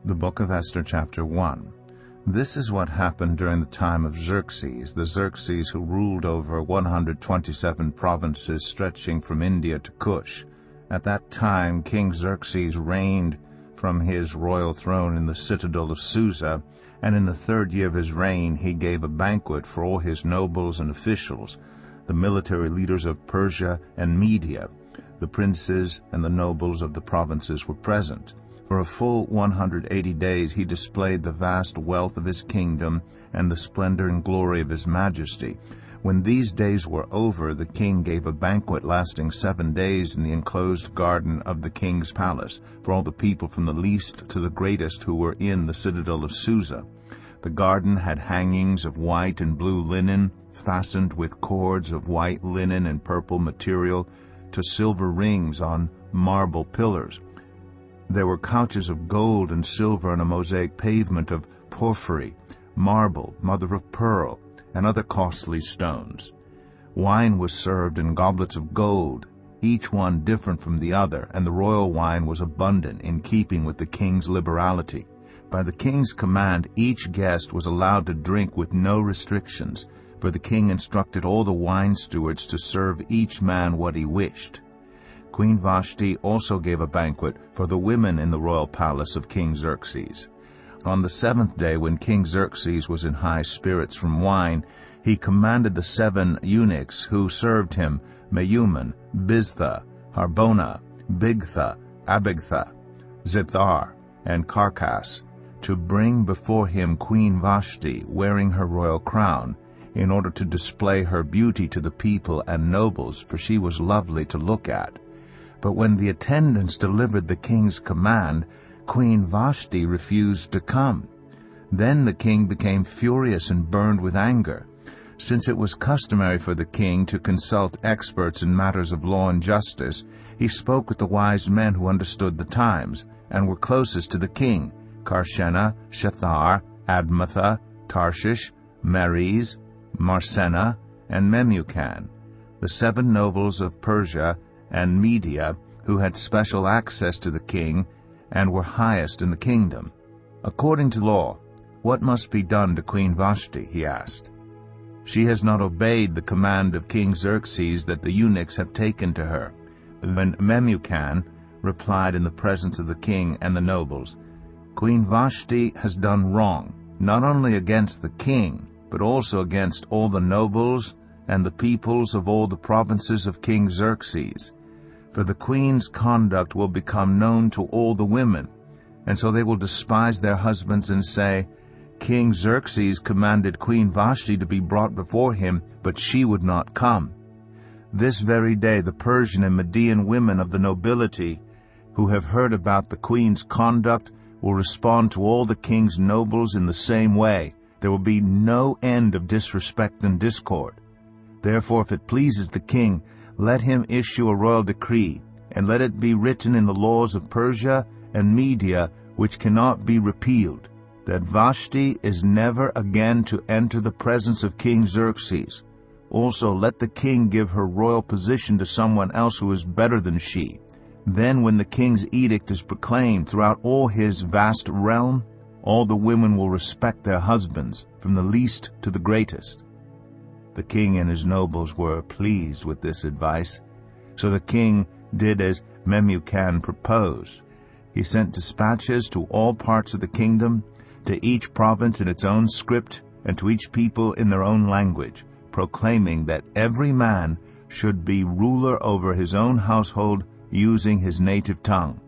The Book of Esther, chapter 1. This is what happened during the time of Xerxes, the Xerxes who ruled over 127 provinces stretching from India to Cush. At that time King Xerxes reigned from his royal throne in the citadel of Susa, and in the 3rd year of his reign he gave a banquet for all his nobles and officials, the military leaders of Persia and Media. The princes and the nobles of the provinces were present. For a full 180 days he displayed the vast wealth of his kingdom and the splendor and glory of his majesty. When these days were over, the king gave a banquet lasting 7 days in the enclosed garden of the king's palace, for all the people from the least to the greatest who were in the citadel of Susa. The garden had hangings of white and blue linen, fastened with cords of white linen and purple material to silver rings on marble pillars. There were couches of gold and silver and a mosaic pavement of porphyry, marble, mother of pearl, and other costly stones. Wine was served in goblets of gold, each one different from the other, and the royal wine was abundant, in keeping with the king's liberality. By the king's command, each guest was allowed to drink with no restrictions, for the king instructed all the wine stewards to serve each man what he wished. Queen Vashti also gave a banquet for the women in the royal palace of King Xerxes. On the 7th day, when King Xerxes was in high spirits from wine, he commanded the 7 eunuchs who served him, Meuman, Biztha, Harbona, Bigtha, Abagtha, Zithar, and Carcass, to bring before him Queen Vashti wearing her royal crown, in order to display her beauty to the people and nobles, for she was lovely to look at. But when the attendants delivered the king's command, Queen Vashti refused to come. Then the king became furious and burned with anger. Since it was customary for the king to consult experts in matters of law and justice, he spoke with the wise men who understood the times, and were closest to the king, Karshena, Shethar, Admatha, Tarshish, Meres, Marsena, and Memucan, the 7 nobles of Persia and Media, who had special access to the king and were highest in the kingdom. According to law, what must be done to Queen Vashti? He asked. She has not obeyed the command of King Xerxes that the eunuchs have taken to her. When Memucan replied in the presence of the king and the nobles, Queen Vashti has done wrong, not only against the king, but also against all the nobles and the peoples of all the provinces of King Xerxes. For the queen's conduct will become known to all the women, and so they will despise their husbands and say, King Xerxes commanded Queen Vashti to be brought before him, but she would not come. This very day the Persian and Median women of the nobility, who have heard about the queen's conduct, will respond to all the king's nobles in the same way. There will be no end of disrespect and discord. Therefore, if it pleases the king, let him issue a royal decree, and let it be written in the laws of Persia and Media, which cannot be repealed, that Vashti is never again to enter the presence of King Xerxes. Also let the king give her royal position to someone else who is better than she. Then when the king's edict is proclaimed throughout all his vast realm, all the women will respect their husbands, from the least to the greatest. The king and his nobles were pleased with this advice, so the king did as Memucan proposed. He sent dispatches to all parts of the kingdom, to each province in its own script, and to each people in their own language, proclaiming that every man should be ruler over his own household using his native tongue.